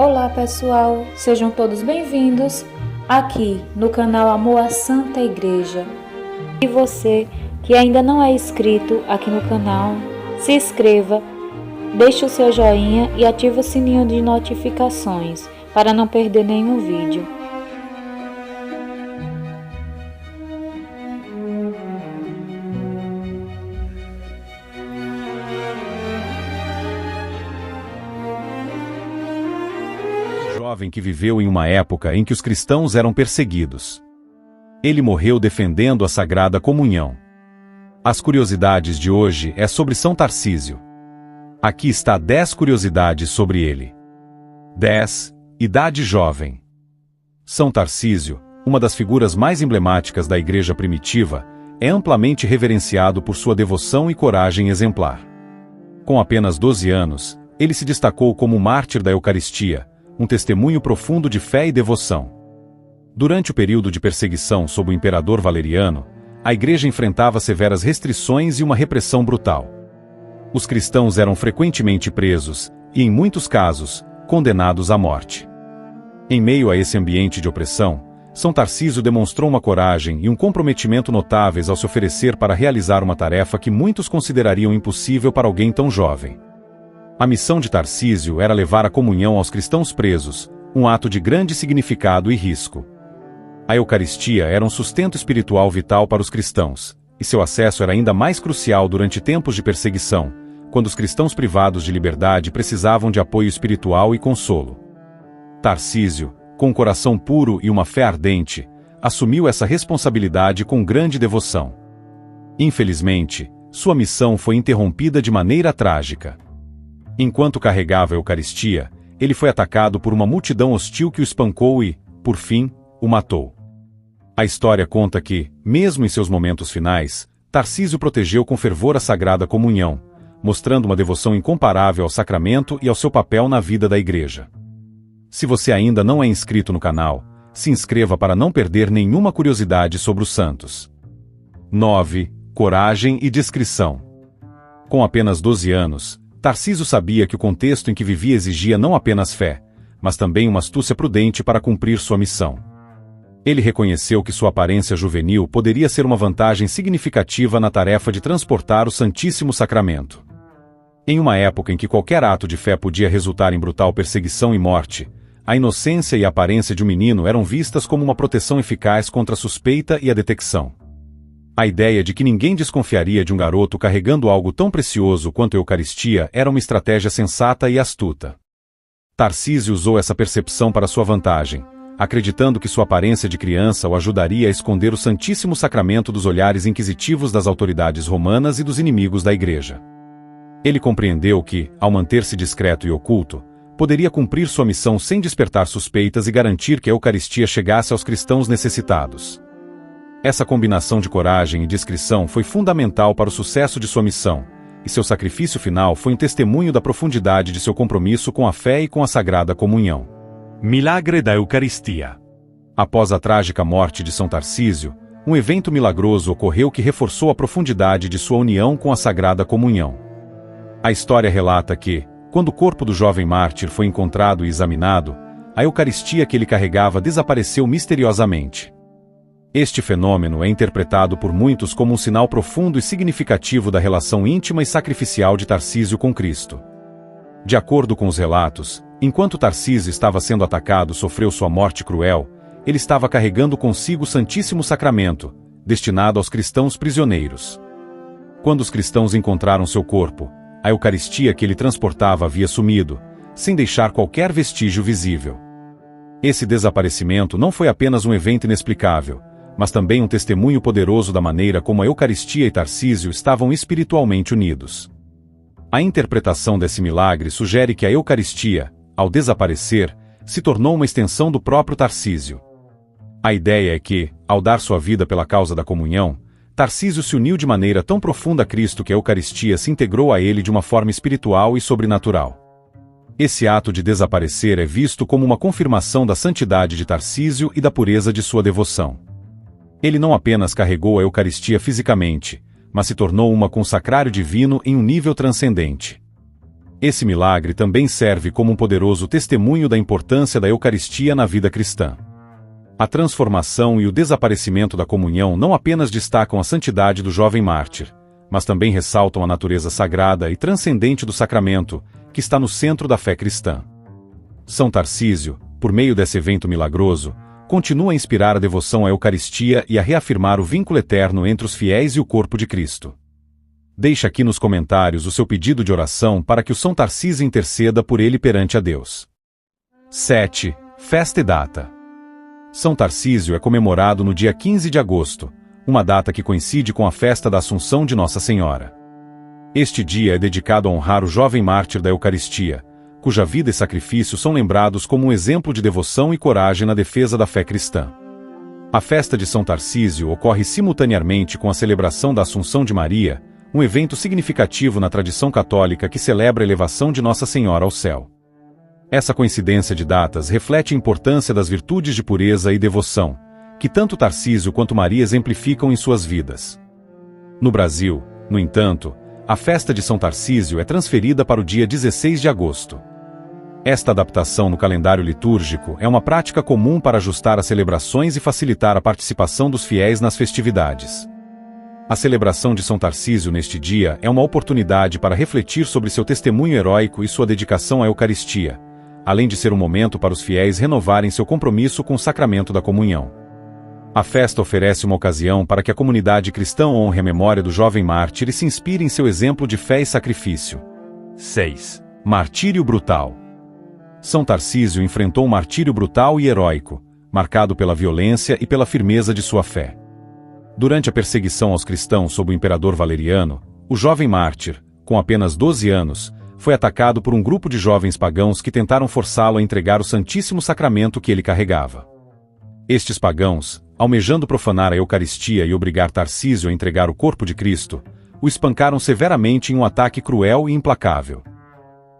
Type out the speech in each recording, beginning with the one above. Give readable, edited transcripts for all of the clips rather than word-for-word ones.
Olá pessoal, sejam todos bem-vindos aqui no canal Amor à Santa Igreja. E você que ainda não é inscrito aqui no canal, se inscreva, deixe o seu joinha e ative o sininho de notificações para não perder nenhum vídeo. Jovem que viveu em uma época em que os cristãos eram perseguidos. Ele morreu defendendo a Sagrada Comunhão. As curiosidades de hoje é sobre São Tarcísio. Aqui está 10 curiosidades sobre ele. 10. Idade jovem. São Tarcísio, uma das figuras mais emblemáticas da Igreja primitiva, é amplamente reverenciado por sua devoção e coragem exemplar. Com apenas 12 anos, ele se destacou como mártir da Eucaristia, um testemunho profundo de fé e devoção. Durante o período de perseguição sob o imperador Valeriano, a Igreja enfrentava severas restrições e uma repressão brutal. Os cristãos eram frequentemente presos e, em muitos casos, condenados à morte. Em meio a esse ambiente de opressão, São Tarcísio demonstrou uma coragem e um comprometimento notáveis ao se oferecer para realizar uma tarefa que muitos considerariam impossível para alguém tão jovem. A missão de Tarcísio era levar a comunhão aos cristãos presos, um ato de grande significado e risco. A Eucaristia era um sustento espiritual vital para os cristãos, e seu acesso era ainda mais crucial durante tempos de perseguição, quando os cristãos privados de liberdade precisavam de apoio espiritual e consolo. Tarcísio, com um coração puro e uma fé ardente, assumiu essa responsabilidade com grande devoção. Infelizmente, sua missão foi interrompida de maneira trágica. Enquanto carregava a Eucaristia, ele foi atacado por uma multidão hostil que o espancou e, por fim, o matou. A história conta que, mesmo em seus momentos finais, Tarcísio protegeu com fervor a Sagrada Comunhão, mostrando uma devoção incomparável ao sacramento e ao seu papel na vida da Igreja. Se você ainda não é inscrito no canal, se inscreva para não perder nenhuma curiosidade sobre os santos. 9. Coragem e discrição. Com apenas 12 anos, Tarcísio sabia que o contexto em que vivia exigia não apenas fé, mas também uma astúcia prudente para cumprir sua missão. Ele reconheceu que sua aparência juvenil poderia ser uma vantagem significativa na tarefa de transportar o Santíssimo Sacramento. Em uma época em que qualquer ato de fé podia resultar em brutal perseguição e morte, a inocência e a aparência de um menino eram vistas como uma proteção eficaz contra a suspeita e a detecção. A ideia de que ninguém desconfiaria de um garoto carregando algo tão precioso quanto a Eucaristia era uma estratégia sensata e astuta. Tarcísio usou essa percepção para sua vantagem, acreditando que sua aparência de criança o ajudaria a esconder o Santíssimo Sacramento dos olhares inquisitivos das autoridades romanas e dos inimigos da Igreja. Ele compreendeu que, ao manter-se discreto e oculto, poderia cumprir sua missão sem despertar suspeitas e garantir que a Eucaristia chegasse aos cristãos necessitados. Essa combinação de coragem e discrição foi fundamental para o sucesso de sua missão, e seu sacrifício final foi um testemunho da profundidade de seu compromisso com a fé e com a Sagrada Comunhão. Milagre da Eucaristia. Após a trágica morte de São Tarcísio, um evento milagroso ocorreu que reforçou a profundidade de sua união com a Sagrada Comunhão. A história relata que, quando o corpo do jovem mártir foi encontrado e examinado, a Eucaristia que ele carregava desapareceu misteriosamente. Este fenômeno é interpretado por muitos como um sinal profundo e significativo da relação íntima e sacrificial de Tarcísio com Cristo. De acordo com os relatos, enquanto Tarcísio estava sendo atacado e sofreu sua morte cruel, ele estava carregando consigo o Santíssimo Sacramento, destinado aos cristãos prisioneiros. Quando os cristãos encontraram seu corpo, a Eucaristia que ele transportava havia sumido, sem deixar qualquer vestígio visível. Esse desaparecimento não foi apenas um evento inexplicável, mas também um testemunho poderoso da maneira como a Eucaristia e Tarcísio estavam espiritualmente unidos. A interpretação desse milagre sugere que a Eucaristia, ao desaparecer, se tornou uma extensão do próprio Tarcísio. A ideia é que, ao dar sua vida pela causa da comunhão, Tarcísio se uniu de maneira tão profunda a Cristo que a Eucaristia se integrou a ele de uma forma espiritual e sobrenatural. Esse ato de desaparecer é visto como uma confirmação da santidade de Tarcísio e da pureza de sua devoção. Ele não apenas carregou a Eucaristia fisicamente, mas se tornou uma com o sacrário divino em um nível transcendente. Esse milagre também serve como um poderoso testemunho da importância da Eucaristia na vida cristã. A transformação e o desaparecimento da comunhão não apenas destacam a santidade do jovem mártir, mas também ressaltam a natureza sagrada e transcendente do sacramento, que está no centro da fé cristã. São Tarcísio, por meio desse evento milagroso, continua a inspirar a devoção à Eucaristia e a reafirmar o vínculo eterno entre os fiéis e o corpo de Cristo. Deixe aqui nos comentários o seu pedido de oração para que o São Tarcísio interceda por ele perante a Deus. 7. Festa e data. São Tarcísio é comemorado no dia 15 de agosto, uma data que coincide com a festa da Assunção de Nossa Senhora. Este dia é dedicado a honrar o jovem mártir da Eucaristia, cuja vida e sacrifício são lembrados como um exemplo de devoção e coragem na defesa da fé cristã. A festa de São Tarcísio ocorre simultaneamente com a celebração da Assunção de Maria, um evento significativo na tradição católica que celebra a elevação de Nossa Senhora ao céu. Essa coincidência de datas reflete a importância das virtudes de pureza e devoção, que tanto Tarcísio quanto Maria exemplificam em suas vidas. No Brasil, no entanto, a festa de São Tarcísio é transferida para o dia 16 de agosto. Esta adaptação no calendário litúrgico é uma prática comum para ajustar as celebrações e facilitar a participação dos fiéis nas festividades. A celebração de São Tarcísio neste dia é uma oportunidade para refletir sobre seu testemunho heróico e sua dedicação à Eucaristia, além de ser um momento para os fiéis renovarem seu compromisso com o sacramento da comunhão. A festa oferece uma ocasião para que a comunidade cristã honre a memória do jovem mártir e se inspire em seu exemplo de fé e sacrifício. 6. Martírio brutal. São Tarcísio enfrentou um martírio brutal e heróico, marcado pela violência e pela firmeza de sua fé. Durante a perseguição aos cristãos sob o imperador Valeriano, o jovem mártir, com apenas 12 anos, foi atacado por um grupo de jovens pagãos que tentaram forçá-lo a entregar o Santíssimo Sacramento que ele carregava. Estes pagãos, almejando profanar a Eucaristia e obrigar Tarcísio a entregar o corpo de Cristo, o espancaram severamente em um ataque cruel e implacável.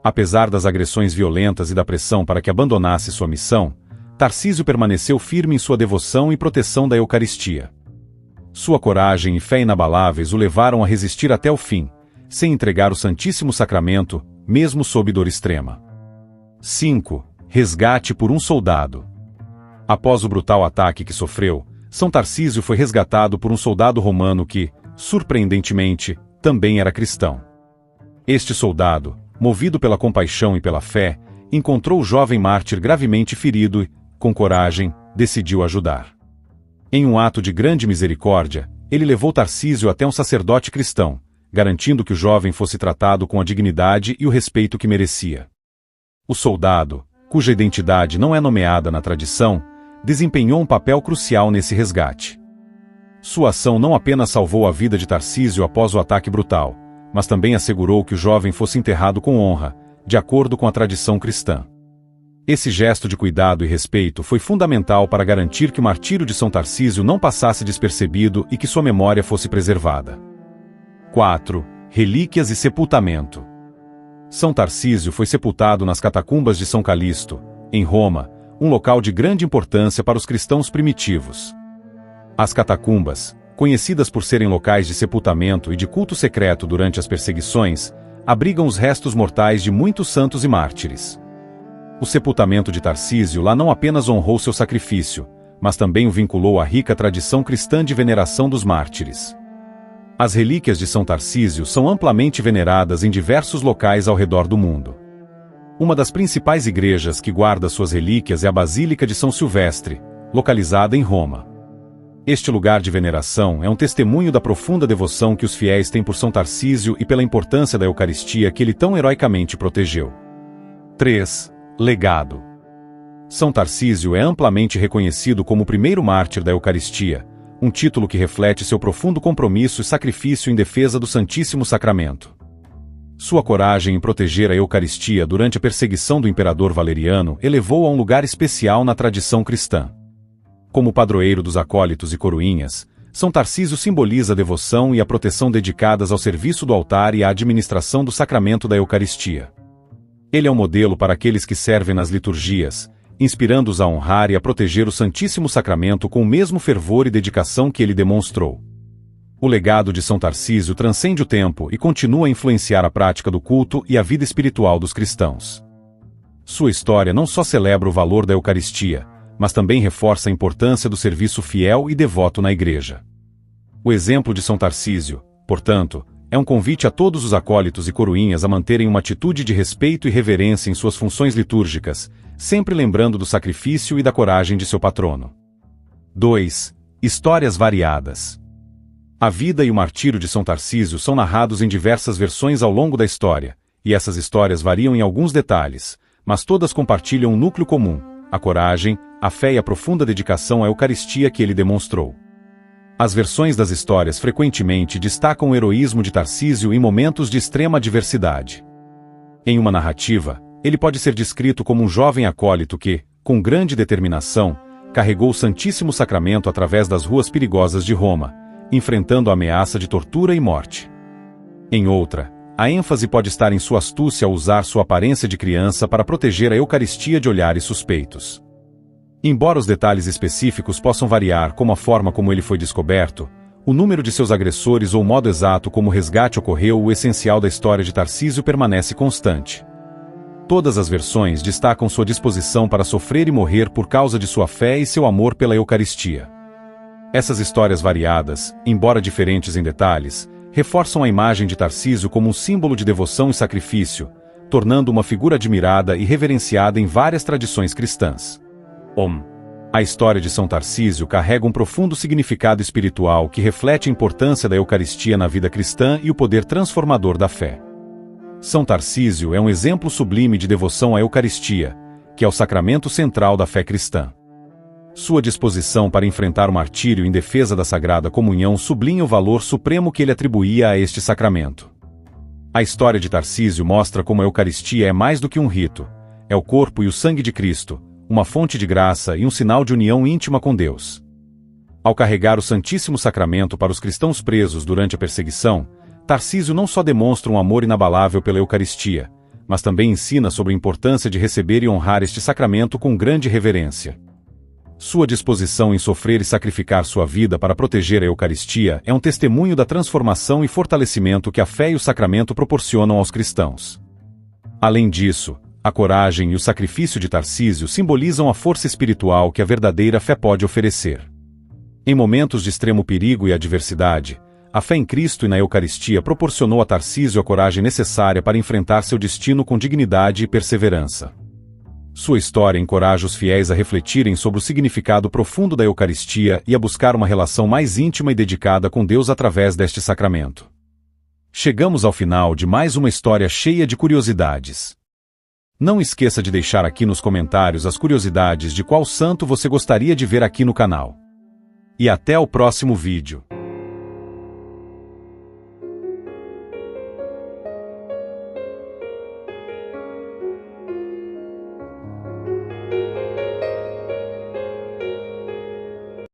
Apesar das agressões violentas e da pressão para que abandonasse sua missão, Tarcísio permaneceu firme em sua devoção e proteção da Eucaristia. Sua coragem e fé inabaláveis o levaram a resistir até o fim, sem entregar o Santíssimo Sacramento, mesmo sob dor extrema. 5. Resgate por um soldado. Após o brutal ataque que sofreu, São Tarcísio foi resgatado por um soldado romano que, surpreendentemente, também era cristão. Este soldado, movido pela compaixão e pela fé, encontrou o jovem mártir gravemente ferido e, com coragem, decidiu ajudar. Em um ato de grande misericórdia, ele levou Tarcísio até um sacerdote cristão, garantindo que o jovem fosse tratado com a dignidade e o respeito que merecia. O soldado, cuja identidade não é nomeada na tradição, desempenhou um papel crucial nesse resgate. Sua ação não apenas salvou a vida de Tarcísio após o ataque brutal, mas também assegurou que o jovem fosse enterrado com honra, de acordo com a tradição cristã. Esse gesto de cuidado e respeito foi fundamental para garantir que o martírio de São Tarcísio não passasse despercebido e que sua memória fosse preservada. 4. Relíquias e sepultamento. São Tarcísio foi sepultado nas catacumbas de São Calixto, em Roma, um local de grande importância para os cristãos primitivos. As catacumbas, conhecidas por serem locais de sepultamento e de culto secreto durante as perseguições, abrigam os restos mortais de muitos santos e mártires. O sepultamento de Tarcísio lá não apenas honrou seu sacrifício, mas também o vinculou à rica tradição cristã de veneração dos mártires. As relíquias de São Tarcísio são amplamente veneradas em diversos locais ao redor do mundo. Uma das principais igrejas que guarda suas relíquias é a Basílica de São Silvestre, localizada em Roma. Este lugar de veneração é um testemunho da profunda devoção que os fiéis têm por São Tarcísio e pela importância da Eucaristia que ele tão heroicamente protegeu. 3. Legado. São Tarcísio é amplamente reconhecido como o primeiro mártir da Eucaristia, um título que reflete seu profundo compromisso e sacrifício em defesa do Santíssimo Sacramento. Sua coragem em proteger a Eucaristia durante a perseguição do imperador Valeriano elevou-o a um lugar especial na tradição cristã. Como padroeiro dos acólitos e coroinhas, São Tarcísio simboliza a devoção e a proteção dedicadas ao serviço do altar e à administração do sacramento da Eucaristia. Ele é um modelo para aqueles que servem nas liturgias, inspirando-os a honrar e a proteger o Santíssimo Sacramento com o mesmo fervor e dedicação que ele demonstrou. O legado de São Tarcísio transcende o tempo e continua a influenciar a prática do culto e a vida espiritual dos cristãos. Sua história não só celebra o valor da Eucaristia, mas também reforça a importância do serviço fiel e devoto na Igreja. O exemplo de São Tarcísio, portanto, é um convite a todos os acólitos e coroinhas a manterem uma atitude de respeito e reverência em suas funções litúrgicas, sempre lembrando do sacrifício e da coragem de seu patrono. 2. Histórias variadas. A vida e o martírio de São Tarcísio são narrados em diversas versões ao longo da história, e essas histórias variam em alguns detalhes, mas todas compartilham um núcleo comum: a coragem, a fé e a profunda dedicação à Eucaristia que ele demonstrou. As versões das histórias frequentemente destacam o heroísmo de Tarcísio em momentos de extrema adversidade. Em uma narrativa, ele pode ser descrito como um jovem acólito que, com grande determinação, carregou o Santíssimo Sacramento através das ruas perigosas de Roma, enfrentando a ameaça de tortura e morte. Em outra, a ênfase pode estar em sua astúcia ao usar sua aparência de criança para proteger a Eucaristia de olhares suspeitos. Embora os detalhes específicos possam variar, como a forma como ele foi descoberto, o número de seus agressores ou o modo exato como o resgate ocorreu, o essencial da história de Tarcísio permanece constante. Todas as versões destacam sua disposição para sofrer e morrer por causa de sua fé e seu amor pela Eucaristia. Essas histórias variadas, embora diferentes em detalhes, reforçam a imagem de Tarcísio como um símbolo de devoção e sacrifício, tornando uma figura admirada e reverenciada em várias tradições cristãs. A história de São Tarcísio carrega um profundo significado espiritual que reflete a importância da Eucaristia na vida cristã e o poder transformador da fé. São Tarcísio é um exemplo sublime de devoção à Eucaristia, que é o sacramento central da fé cristã. Sua disposição para enfrentar o martírio em defesa da Sagrada Comunhão sublinha o valor supremo que ele atribuía a este sacramento. A história de Tarcísio mostra como a Eucaristia é mais do que um rito, é o corpo e o sangue de Cristo, uma fonte de graça e um sinal de união íntima com Deus. Ao carregar o Santíssimo Sacramento para os cristãos presos durante a perseguição, Tarcísio não só demonstra um amor inabalável pela Eucaristia, mas também ensina sobre a importância de receber e honrar este sacramento com grande reverência. Sua disposição em sofrer e sacrificar sua vida para proteger a Eucaristia é um testemunho da transformação e fortalecimento que a fé e o sacramento proporcionam aos cristãos. Além disso, a coragem e o sacrifício de Tarcísio simbolizam a força espiritual que a verdadeira fé pode oferecer. Em momentos de extremo perigo e adversidade, a fé em Cristo e na Eucaristia proporcionou a Tarcísio a coragem necessária para enfrentar seu destino com dignidade e perseverança. Sua história encoraja os fiéis a refletirem sobre o significado profundo da Eucaristia e a buscar uma relação mais íntima e dedicada com Deus através deste sacramento. Chegamos ao final de mais uma história cheia de curiosidades. Não esqueça de deixar aqui nos comentários as curiosidades de qual santo você gostaria de ver aqui no canal. E até o próximo vídeo.